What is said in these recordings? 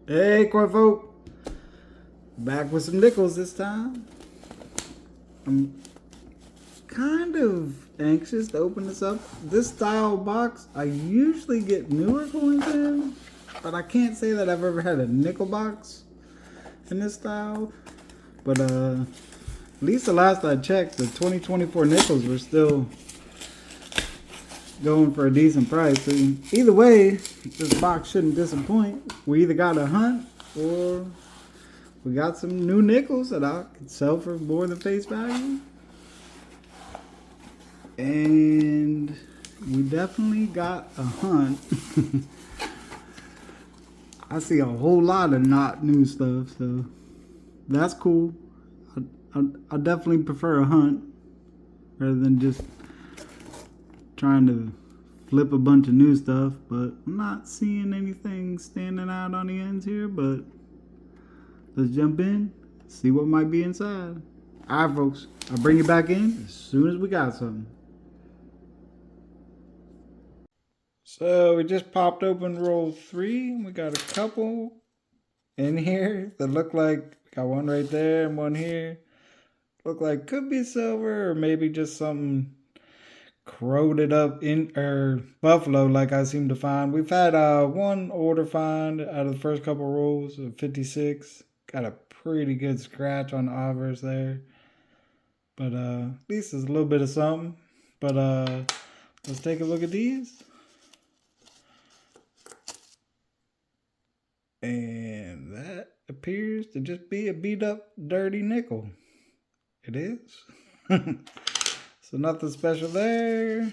Hey, Corvo. Back with some nickels this time. I'm kind of anxious to open this up. This style box, I usually get newer coins in, but I can't say that I've ever had a nickel box in this style. But at least the last I checked, the 2024 nickels were still going for a decent price. So either way, this box shouldn't disappoint. We either got a hunt or we got some new nickels that I could sell for more than face value. And we definitely got a hunt. I see a whole lot of not new stuff, so that's cool. I definitely prefer a hunt rather than just trying to flip a bunch of new stuff. But I'm not seeing anything standing out on the ends here, but let's jump in, see what might be inside. All right, folks, I'll bring you back in as soon as we got something. So we just popped open roll 3. We got a couple in here that look like, got one right there and one here. Look like could be silver or maybe just something corroded up in buffalo like I seem to find. We've had one order find out of the first couple rolls of 56. Got a pretty good scratch on the obverse there. But at least it's a little bit of something. But let's take a look at these. And that appears to just be a beat up dirty nickel. It is. So nothing special there.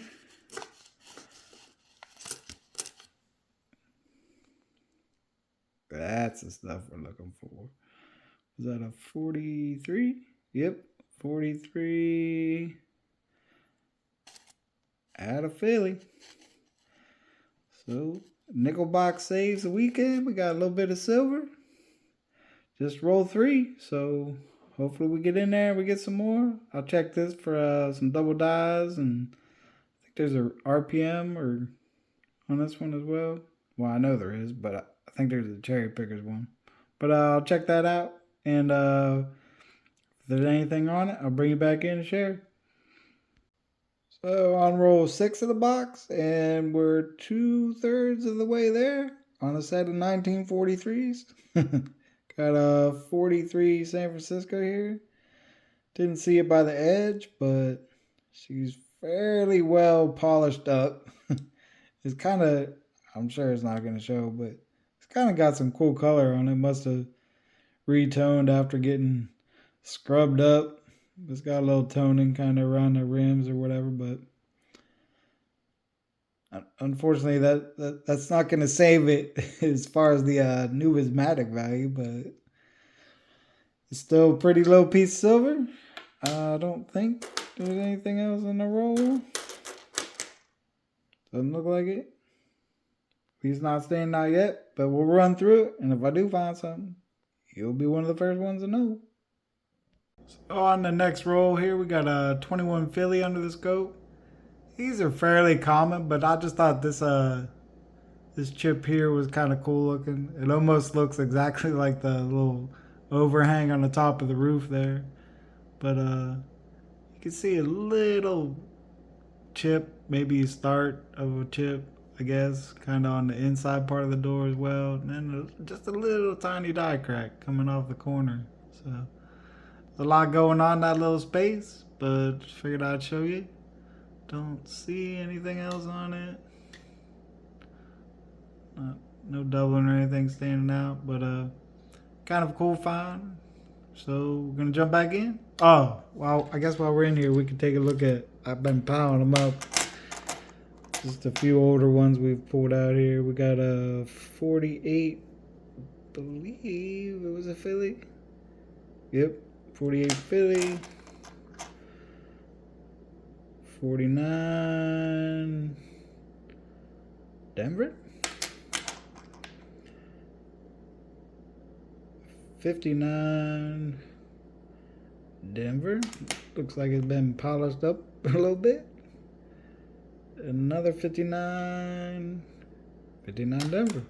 That's the stuff we're looking for. Is that a 43? Yep, 43 out of Philly. So nickel box saves the weekend. We got a little bit of silver. Just roll 3. So hopefully we get in there and we get some more. I'll check this for some double dies, and I think there's a RPM or on this one as well. Well, I know there is, but I think there's a cherry pickers one. But I'll check that out, and if there's anything on it, I'll bring it back in and share. So on roll 6 of the box, and we're 2/3 of the way there on a set of 1943s. Got a 43 San Francisco here. Didn't see it by the edge, but she's fairly well polished up. It's kind of, I'm sure it's not going to show, but it's kind of got some cool color on it. Must have retoned after getting scrubbed up. It's got a little toning kind of around the rims or whatever, but unfortunately that's not going to save it as far as the numismatic value, but it's still a pretty low piece of silver. I don't think there's anything else in the roll. Doesn't look like it. He's not staying out yet, but we'll run through it, and if I do find something, you'll be one of the first ones to know. So on the next roll here, we got a 21 Philly under the scope. These are fairly common, but I just thought this chip here was kind of cool looking. It almost looks exactly like the little overhang on the top of the roof there. But you can see a little chip, maybe start of a chip, I guess, kind of on the inside part of the door as well. And then just a little tiny die crack coming off the corner. So a lot going on in that little space, but figured I'd show you. Don't see anything else on it. No doubling or anything standing out, but kind of a cool find. So we're gonna jump back in. Oh, well, I guess while we're in here, we can take a look at. I've been piling them up. Just a few older ones we've pulled out here. We got a 48, believe it was a Philly. Yep, 48 Philly. 49 Denver. 59 Denver. Looks like it's been polished up a little bit. Another 59 Denver.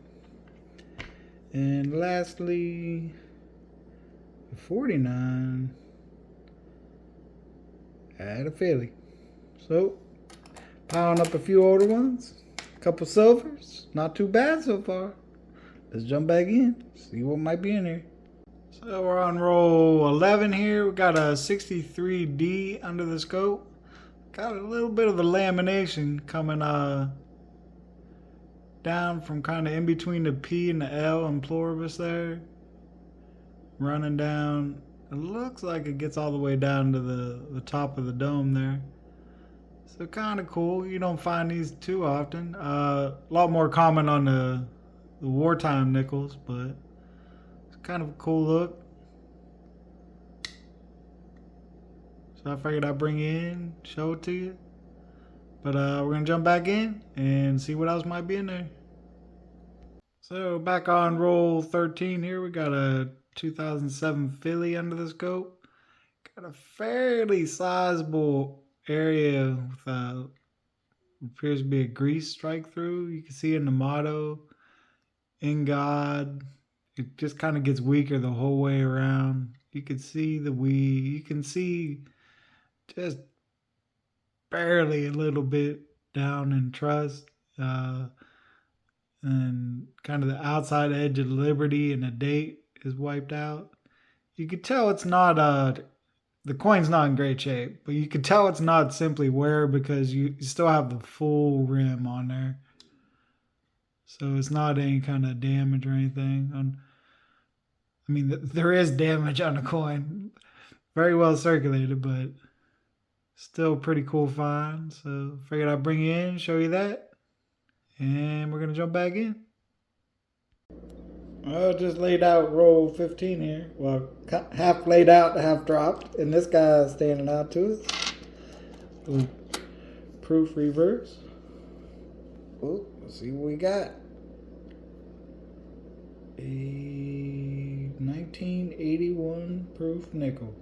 And lastly, 49 had a Philly. So, piling up a few older ones, a couple silvers. Not too bad so far. Let's jump back in, see what might be in here. So we're on roll 11 here. We got a 63D under the scope. Got a little bit of a lamination coming down from kind of in between the P and the L and pluribus there. Running down. It looks like it gets all the way down to the top of the dome there. So kind of cool. You don't find these too often. A lot more common on the wartime nickels, but it's kind of a cool look. So I figured I'd bring it in, show it to you. But we're going to jump back in and see what else might be in there. So back on roll 13 here, we got a 2007 Philly under the scope. Got a fairly sizable area with appears to be a grease strike through. You can see in the motto, in God. It just kind of gets weaker the whole way around. You can see the weed. You can see just barely a little bit down in trust. And kind of the outside edge of Liberty and the date is wiped out. You could tell it's not the coin's not in great shape, but you could tell it's not simply wear because you still have the full rim on there. So it's not any kind of damage or anything. I mean, there is damage on the coin. Very well circulated, but still pretty cool find. So figured I'd bring you in, show you that. And we're going to jump back in. I just laid out roll 15 here. Well, half laid out, half dropped. And this guy's standing out to us. Proof reverse. Oh, let's see what we got. A 1981 proof nickel.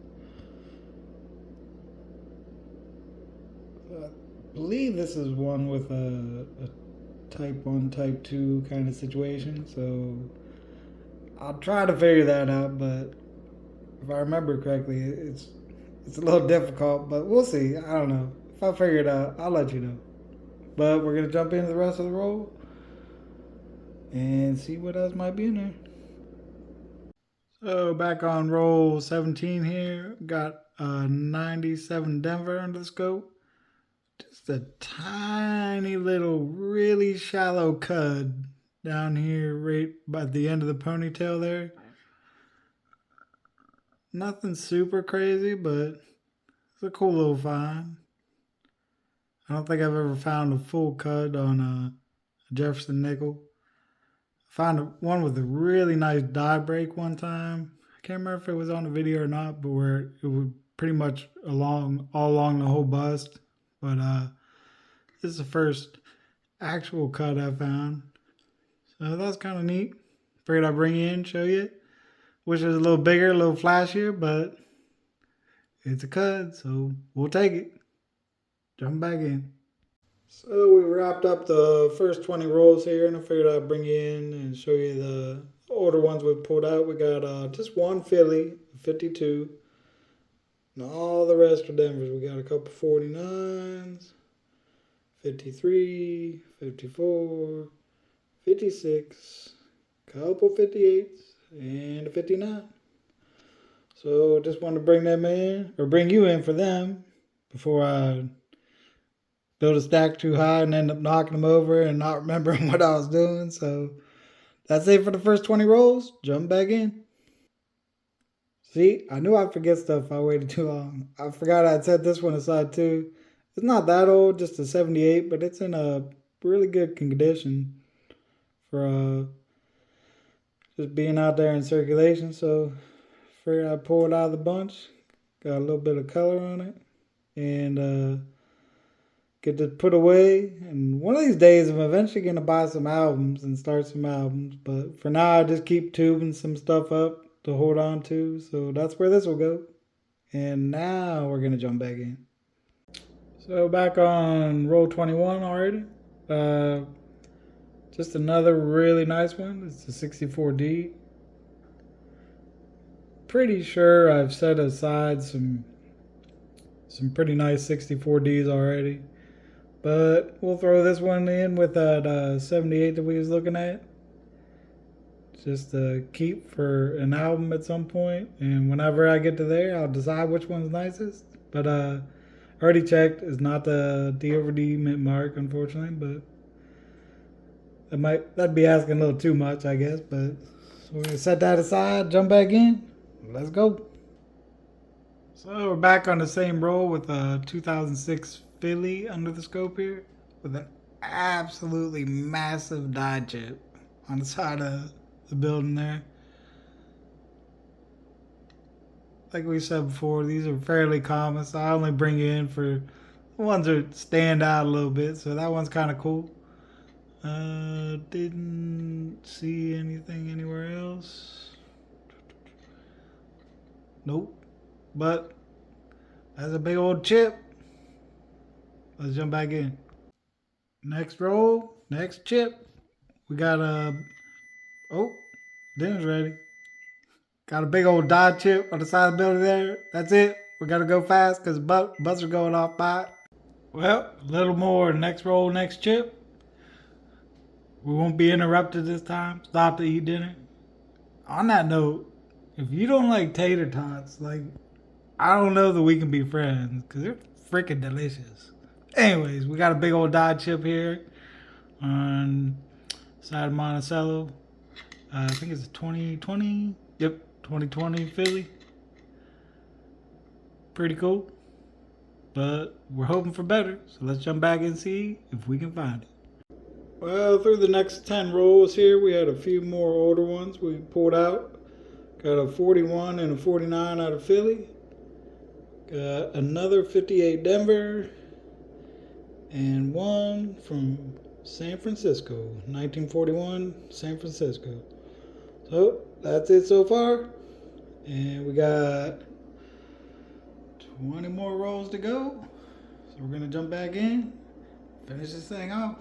I believe this is one with a type 1, type 2 kind of situation. So I'll try to figure that out, but if I remember correctly, it's a little difficult, but we'll see. I don't know. If I figure it out, I'll let you know. But we're going to jump into the rest of the roll and see what else might be in there. So back on roll 17 here, got a 97 Denver under the scope. Just a tiny little, really shallow cud down here right by the end of the ponytail there. Nothing super crazy, but it's a cool little find. I don't think I've ever found a full cud on a Jefferson nickel. I found one with a really nice die break one time. I can't remember if it was on the video or not, but where it was pretty much all along the whole bust. But this is the first actual cut I found. So that's kind of neat. Figured I'd bring you in, show you. Wish it was a little bigger, a little flashier, but it's a cut, so we'll take it. Jump back in. So we wrapped up the first 20 rolls here, and I figured I'd bring you in and show you the older ones we pulled out. We got just one Philly, 52, and all the rest are Denvers. We got a couple 49s, 53, 54, 56, couple 58s, and a 59. So just wanted to bring them in, or bring you in for them, before I build a stack too high and end up knocking them over and not remembering what I was doing. So that's it for the first 20 rolls. Jump back in. See, I knew I'd forget stuff if I waited too long. I forgot I'd set this one aside too. It's not that old, just a 78, but it's in a really good condition for just being out there in circulation. So figured I'd pull it out of the bunch. Got a little bit of color on it. And get to put away. And one of these days I'm eventually going to buy some albums and start some albums. But for now I just keep tubing some stuff up to hold on to. So that's where this will go. And now we're going to jump back in. So back on roll 21 already. Just another really nice one. It's the 64D. Pretty sure I've set aside some pretty nice 64Ds already. But we'll throw this one in with that 78 that we was looking at. Just to keep for an album at some point. And whenever I get to there, I'll decide which one's nicest. But already checked. It's not the D/D mint mark, unfortunately. But that'd be asking a little too much, I guess. But so we're gonna set that aside, jump back in. Let's go. So we're back on the same roll with a 2006 Philly under the scope here, with an absolutely massive die chip on the side of the building there. Like we said before, these are fairly common, so I only bring you in for the ones that stand out a little bit. So that one's kind of cool. Didn't see anything anywhere else. Nope. But that's a big old chip. Let's jump back in. Next roll, next chip. We got a... Oh, dinner's ready. Got a big old die chip on the side of the building there. That's it. We got to go fast because bus are going off by. Well, a little more. Next roll, next chip. We won't be interrupted this time. Stop to eat dinner. On that note, if you don't like tater tots, like, I don't know that we can be friends because they're freaking delicious. Anyways, we got a big old die chip here on side of Monticello. I think it's a 2020. Yep, 2020 Philly. Pretty cool. But we're hoping for better. So let's jump back and see if we can find it. Well, through the next 10 rolls here, we had a few more older ones we pulled out. Got a 41 and a 49 out of Philly. Got another 58 Denver. And one from San Francisco, 1941 San Francisco. So that's it so far. And we got 20 more rolls to go. So we're going to jump back in, finish this thing off.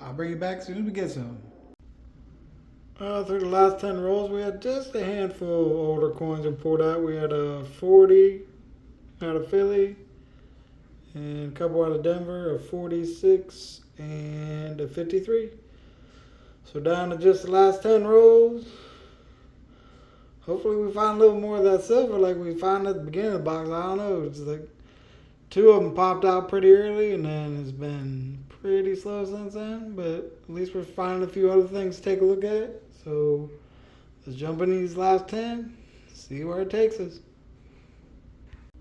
I'll bring you back as soon as we get some. Through the last 10 rolls, we had just a handful of older coins we pulled out. We had a 40 out of Philly, and a couple out of Denver, a 46 and a 53. So down to just the last 10 rolls. Hopefully we find a little more of that silver like we found at the beginning of the box. I don't know. It's like 2 of them popped out pretty early, and then it's been pretty slow since then. But at least we're finding a few other things to take a look at. So let's jump in these last 10, see where it takes us.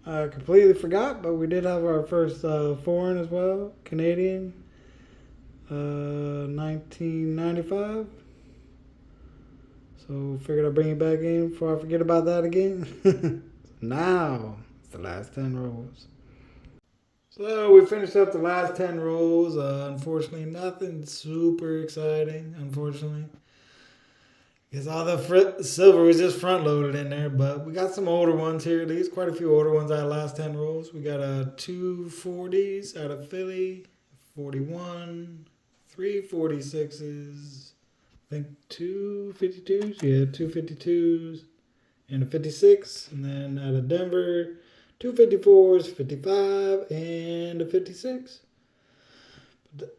I completely forgot, but we did have our first foreign as well, Canadian, 1995. So figured I'd bring it back in before I forget about that again. Now, it's the last 10 rolls. So we finished up the last 10 rolls. Unfortunately, nothing super exciting, unfortunately. Because all the silver was just front loaded in there, but we got some older ones here. At least quite a few older ones out of the last 10 rolls. We got 2 40s out of Philly, 41, 3 46s, I think 2 52s. Yeah, 2 52s and a 56. And then out of Denver, 2 54s, 55, and a 56.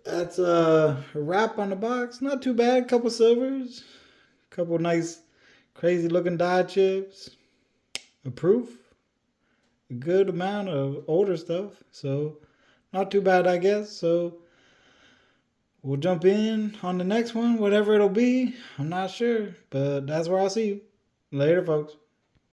That's a wrap on the box. Not too bad. Couple silvers. Couple nice, crazy looking die chips. A proof. A good amount of older stuff. So, not too bad, I guess. So, we'll jump in on the next one, whatever it'll be. I'm not sure. But that's where I'll see you. Later, folks.